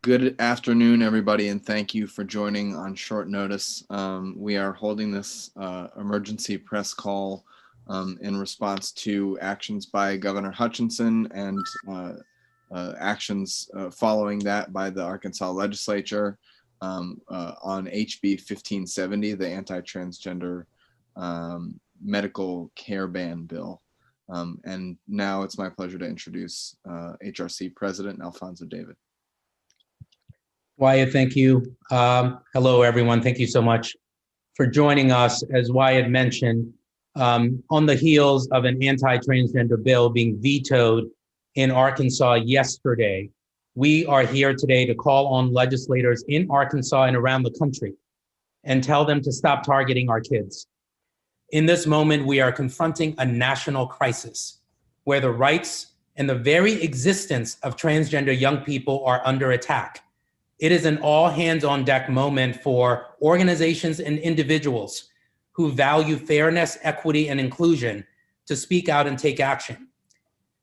Good afternoon, everybody, and thank you for joining on short notice. We are holding this emergency press call in response to actions by Governor Hutchinson and actions following that by the Arkansas legislature on HB1570, the anti-transgender medical care ban bill. And now it's my pleasure to introduce HRC President Alfonso David. Wyatt, thank you. Hello, everyone. Thank you so much for joining us. As Wyatt mentioned, on the heels of an anti-transgender bill being vetoed in Arkansas yesterday, we are here today to call on legislators in Arkansas and around the country and tell them to stop targeting our kids. In this moment, we are confronting a national crisis where the rights and the very existence of transgender young people are under attack. It is an all hands on deck moment for organizations and individuals who value fairness, equity, and inclusion to speak out and take action.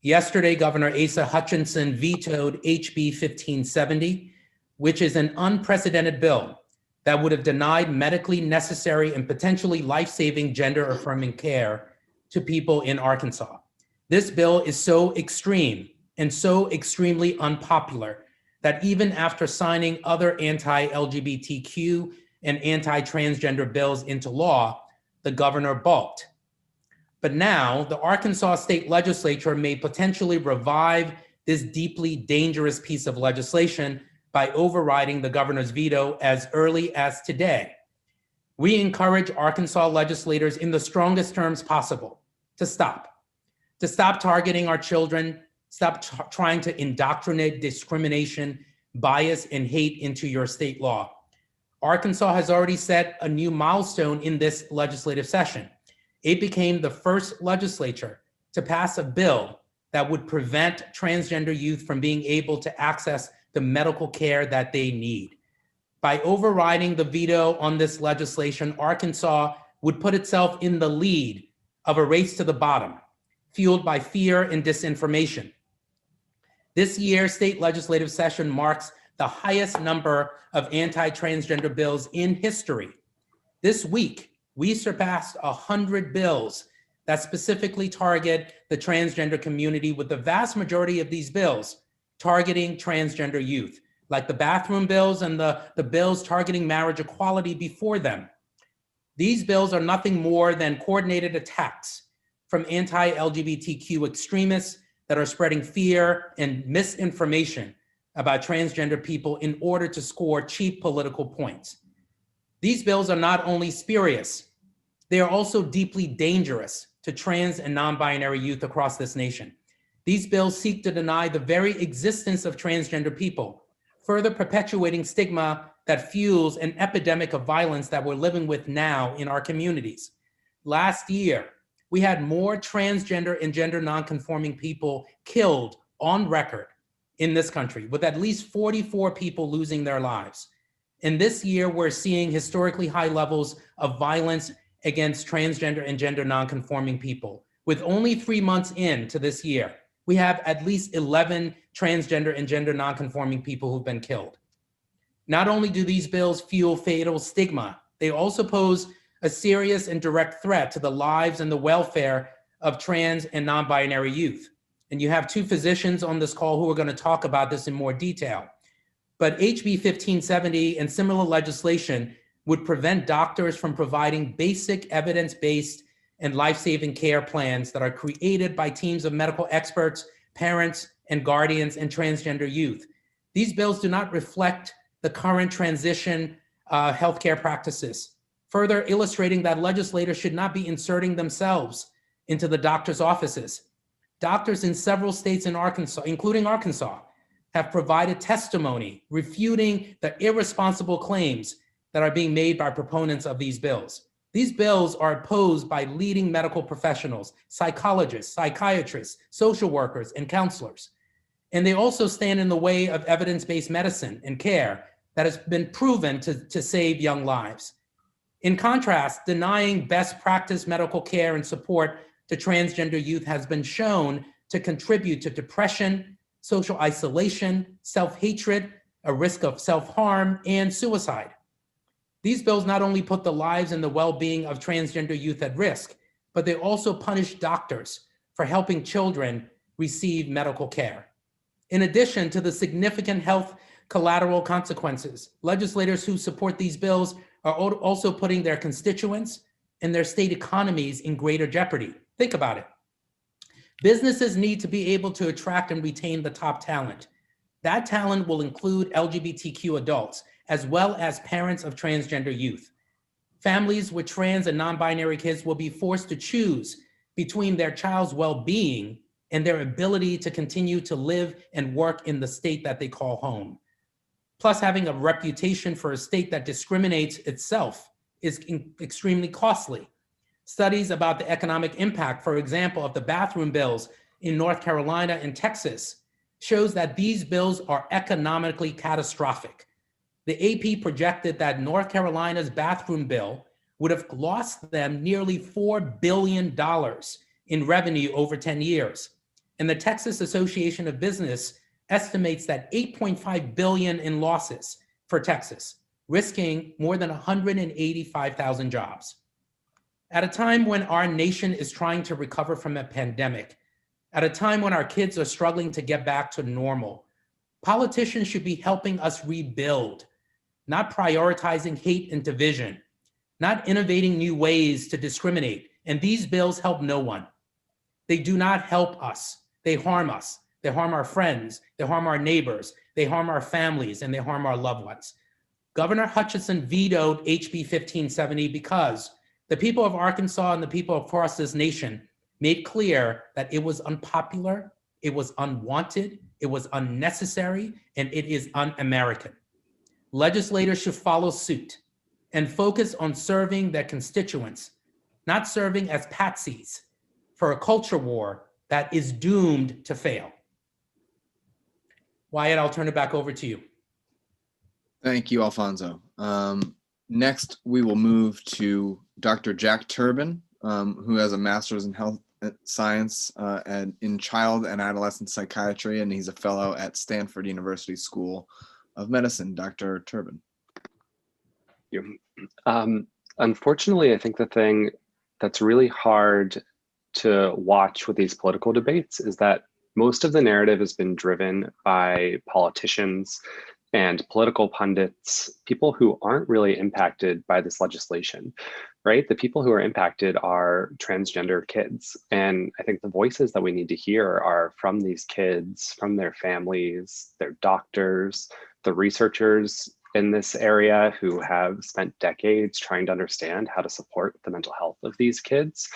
Yesterday, Governor Asa Hutchinson vetoed HB 1570, which is an unprecedented bill that would have denied medically necessary and potentially life-saving gender-affirming care to people in Arkansas. This bill is so extreme and so extremely unpopular that even after signing other anti-LGBTQ and anti-transgender bills into law, the governor balked. But now the Arkansas state legislature may potentially revive this deeply dangerous piece of legislation by overriding the governor's veto as early as today. We encourage Arkansas legislators in the strongest terms possible to stop targeting our children, stop trying to indoctrinate discrimination, bias, and hate into your state law. Arkansas has already set a new milestone in this legislative session. It became the first legislature to pass a bill that would prevent transgender youth from being able to access the medical care that they need. By overriding the veto on this legislation, Arkansas would put itself in the lead of a race to the bottom, fueled by fear and disinformation. This year's state legislative session marks the highest number of anti-transgender bills in history. This week, we surpassed 100 bills that specifically target the transgender community, with the vast majority of these bills targeting transgender youth, like the bathroom bills and the bills targeting marriage equality before them. These bills are nothing more than coordinated attacks from anti-LGBTQ extremists that are spreading fear and misinformation about transgender people in order to score cheap political points. These bills are not only spurious, they are also deeply dangerous to trans and non-binary youth across this nation. These bills seek to deny the very existence of transgender people, further perpetuating stigma that fuels an epidemic of violence that we're living with now in our communities. Last year, we had more transgender and gender nonconforming people killed on record in this country, with at least 44 people losing their lives. And this year, we're seeing historically high levels of violence against transgender and gender nonconforming people. With only 3 months into this year, we have at least 11 transgender and gender nonconforming people who've been killed. Not only do these bills fuel fatal stigma, they also pose a serious and direct threat to the lives and the welfare of trans and non-binary youth. And you have two physicians on this call who are going to talk about this in more detail. But HB 1570 and similar legislation would prevent doctors from providing basic evidence-based and life-saving care plans that are created by teams of medical experts, parents, and guardians and transgender youth. These bills do not reflect the current transition healthcare practices, further illustrating that legislators should not be inserting themselves into the doctors' offices. Doctors in several states in Arkansas, including Arkansas, have provided testimony refuting the irresponsible claims that are being made by proponents of these bills. These bills are opposed by leading medical professionals, psychologists, psychiatrists, social workers, and counselors. And they also stand in the way of evidence-based medicine and care that has been proven to save young lives. In contrast, denying best practice medical care and support to transgender youth has been shown to contribute to depression, social isolation, self-hatred, a risk of self-harm, and suicide. These bills not only put the lives and the well-being of transgender youth at risk, but they also punish doctors for helping children receive medical care. In addition to the significant health collateral consequences, legislators who support these bills are also putting their constituents and their state economies in greater jeopardy. Think about it. Businesses need to be able to attract and retain the top talent. That talent will include LGBTQ adults, as well as parents of transgender youth. Families with trans and non-binary kids will be forced to choose between their child's well-being and their ability to continue to live and work in the state that they call home. Plus, having a reputation for a state that discriminates itself is extremely costly. Studies about the economic impact, for example, of the bathroom bills in North Carolina and Texas shows that these bills are economically catastrophic. The AP projected that North Carolina's bathroom bill would have lost them nearly $4 billion in revenue over 10 years. And the Texas Association of Business estimates that $8.5 billion in losses for Texas, risking more than 185,000 jobs. At a time when our nation is trying to recover from a pandemic, at a time when our kids are struggling to get back to normal, politicians should be helping us rebuild, not prioritizing hate and division, not innovating new ways to discriminate. And these bills help no one. They do not help us. They harm us. They harm our friends. They harm our neighbors. They harm our families, and they harm our loved ones. Governor Hutchinson vetoed HB 1570 because the people of Arkansas and the people across this nation made clear that it was unpopular, it was unwanted, it was unnecessary, and it is un-American. Legislators should follow suit and focus on serving their constituents, not serving as patsies for a culture war that is doomed to fail. Wyatt, I'll turn it back over to you. Thank you, Alfonso. Next, we will move to Dr. Jack Turbin, who has a master's in health science in child and adolescent psychiatry, and he's a fellow at Stanford University School of Medicine. Dr. Turbin. Unfortunately, I think the thing that's really hard to watch with these political debates is that most of the narrative has been driven by politicians and political pundits, people who aren't really impacted by this legislation, right? The people who are impacted are transgender kids. And I think the voices that we need to hear are from these kids, from their families, their doctors, the researchers in this area who have spent decades trying to understand how to support the mental health of these kids.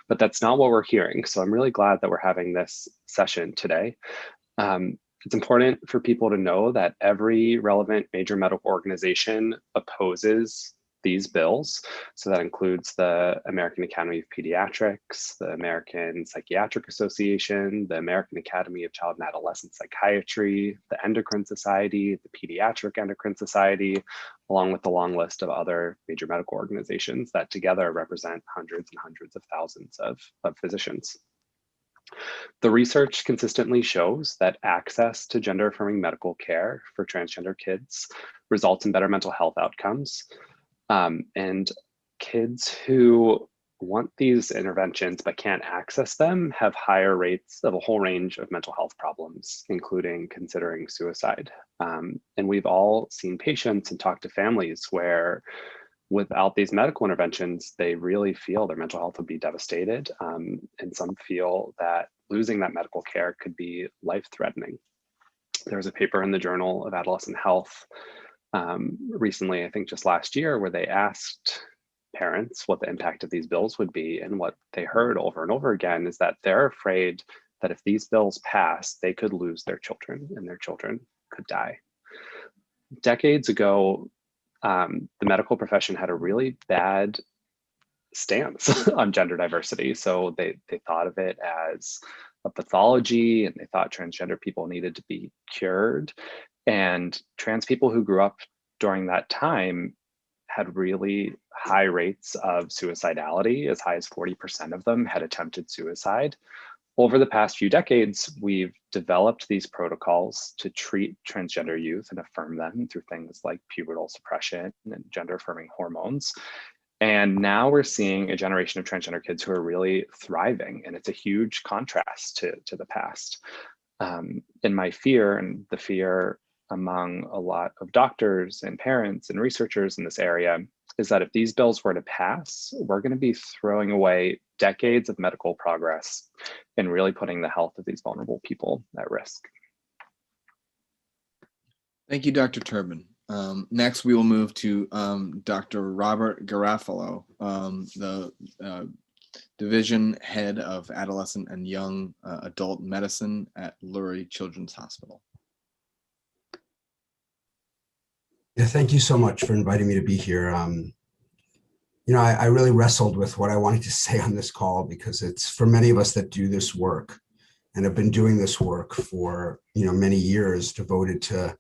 But that's not what we're hearing. So I'm really glad that we're having this session today. It's important for people to know that every relevant major medical organization opposes these bills. So that includes the American Academy of Pediatrics, the American Psychiatric Association, the American Academy of Child and Adolescent Psychiatry, the Endocrine Society, the Pediatric Endocrine Society, along with the long list of other major medical organizations that together represent hundreds and hundreds of thousands of physicians. The research consistently shows that access to gender-affirming medical care for transgender kids results in better mental health outcomes. And kids who want these interventions but can't access them have higher rates of a whole range of mental health problems, including considering suicide. And we've all seen patients and talked to families where without these medical interventions, they really feel their mental health would be devastated. And some feel that losing that medical care could be life-threatening. There was a paper in the Journal of Adolescent Health recently, I think just last year, where they asked parents what the impact of these bills would be. And what they heard over and over again is that they're afraid that if these bills pass, they could lose their children and their children could die. Decades ago, the medical profession had a really bad stance on gender diversity. So they thought of it as a pathology, and they thought transgender people needed to be cured. And trans people who grew up during that time had really high rates of suicidality. As high as 40% of them had attempted suicide. over the past few decades, we've developed these protocols to treat transgender youth and affirm them through things like pubertal suppression and gender affirming hormones. And now we're seeing a generation of transgender kids who are really thriving, and it's a huge contrast to the past. In my fear, and the fear among a lot of doctors and parents and researchers in this area, is that if these bills were to pass, we're going to be throwing away decades of medical progress and really putting the health of these vulnerable people at risk. Thank you, Dr. Turbin. Next, we will move to Dr. Robert Garofalo, the Division Head of Adolescent and Young Adult Medicine at Lurie Children's Hospital. Yeah, thank you so much for inviting me to be here. You know, I really wrestled with what I wanted to say on this call, because it's for many of us that do this work and have been doing this work for, you know, many years, devoted to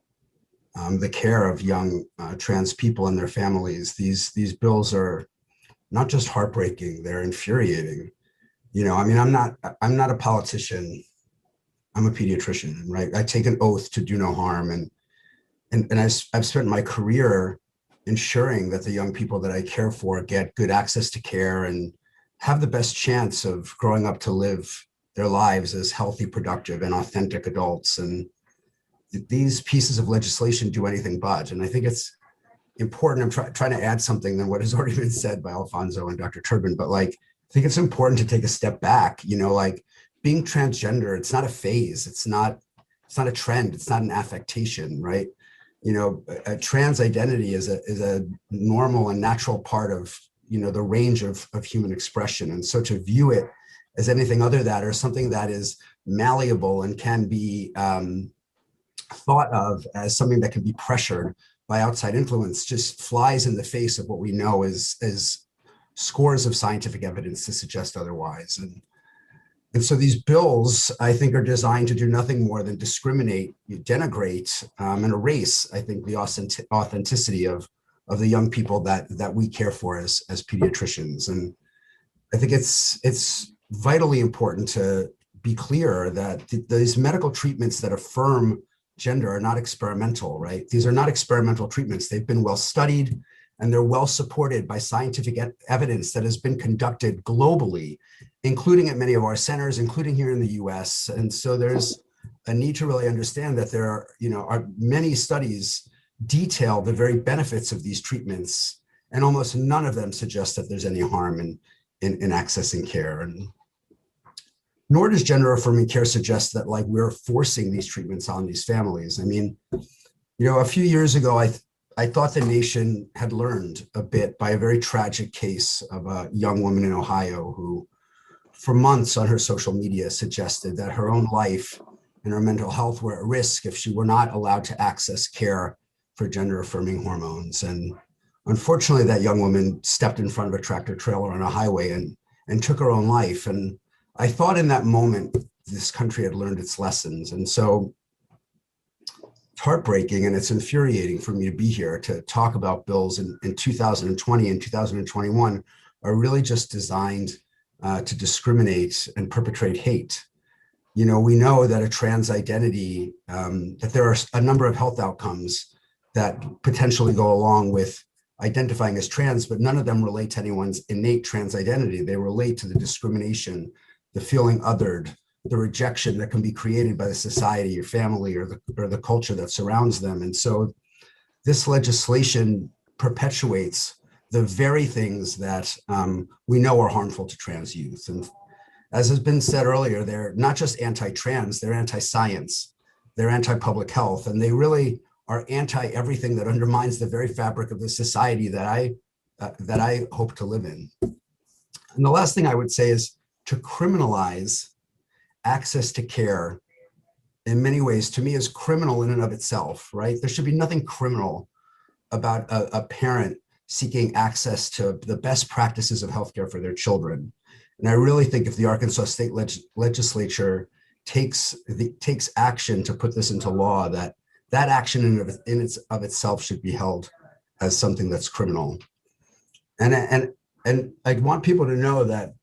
the care of young trans people and their families. These bills are not just heartbreaking, they're infuriating. You know, I mean, I'm not a politician, I'm a pediatrician, right? I take an oath to do no harm, and I've spent my career ensuring that the young people that I care for get good access to care and have the best chance of growing up to live their lives as healthy, productive, and authentic adults. And these pieces of legislation do anything but. And I think it's important. I'm trying to add something than what has already been said by Alfonso and Dr. Turbin, but like, I think it's important to take a step back. You know, like, being transgender, it's not a phase. It's not a trend. It's not an affectation, right? You know, a trans identity is a normal and natural part of, you know, the range of human expression. And so to view it as anything other than that, or something that is malleable and can be thought of as something that can be pressured by outside influence, just flies in the face of what we know is scores of scientific evidence to suggest otherwise. And so these bills, I think, are designed to do nothing more than discriminate, denigrate, and erase, I think, the authenticity of the young people that we care for as pediatricians. And I think it's vitally important to be clear that these medical treatments that affirm gender are not experimental, right? These are not experimental treatments. They've been well studied, and they're well supported by scientific evidence that has been conducted globally, including at many of our centers, including here in the US. And so there's a need to really understand that there are many studies detail the very benefits of these treatments, and almost none of them suggest that there's any harm in accessing care. And nor does gender affirming care suggest that, like, we're forcing these treatments on these families. I mean, you know, a few years ago, I thought the nation had learned a bit by a very tragic case of a young woman in Ohio who, for months on her social media, suggested that her own life and her mental health were at risk if she were not allowed to access care for gender affirming hormones. And unfortunately, that young woman stepped in front of a tractor trailer on a highway and took her own life. And I thought in that moment, this country had learned its lessons. And so it's heartbreaking and it's infuriating for me to be here to talk about bills in 2020 and 2021 are really just designed to discriminate and perpetrate hate. You know, we know that a trans identity, that there are a number of health outcomes that potentially go along with identifying as trans, but none of them relate to anyone's innate trans identity. They relate to the discrimination, the feeling othered, the rejection that can be created by the society, your family, or the culture that surrounds them. And so this legislation perpetuates the very things that we know are harmful to trans youth. And as has been said earlier, they're not just anti-trans, they're anti-science, they're anti-public health, and they really are anti-everything that undermines the very fabric of the society that I hope to live in. And the last thing I would say is to criminalize access to care in many ways, to me, is criminal in and of itself, right? There should be nothing criminal about a parent seeking access to the best practices of healthcare for their children. And I really think if the Arkansas State Legislature takes action to put this into law, that action in itself should be held as something that's criminal. And I want people to know that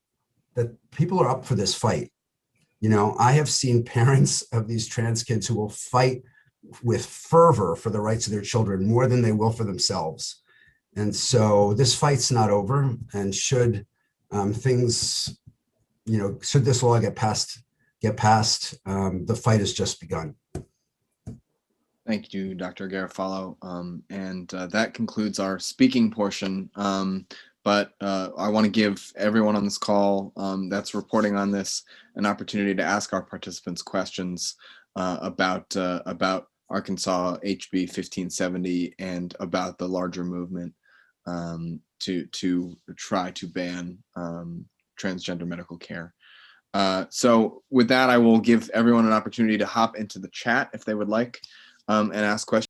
people are up for this fight. You know, I have seen parents of these trans kids who will fight with fervor for the rights of their children more than they will for themselves. And so this fight's not over. And should things, you know, should this law get passed, the fight has just begun. Thank you, Dr. Garofalo. That concludes our speaking portion. But I want to give everyone on this call that's reporting on this an opportunity to ask our participants questions about Arkansas HB 1570 and about the larger movement to try to ban transgender medical care. So with that, I will give everyone an opportunity to hop into the chat if they would like and ask questions.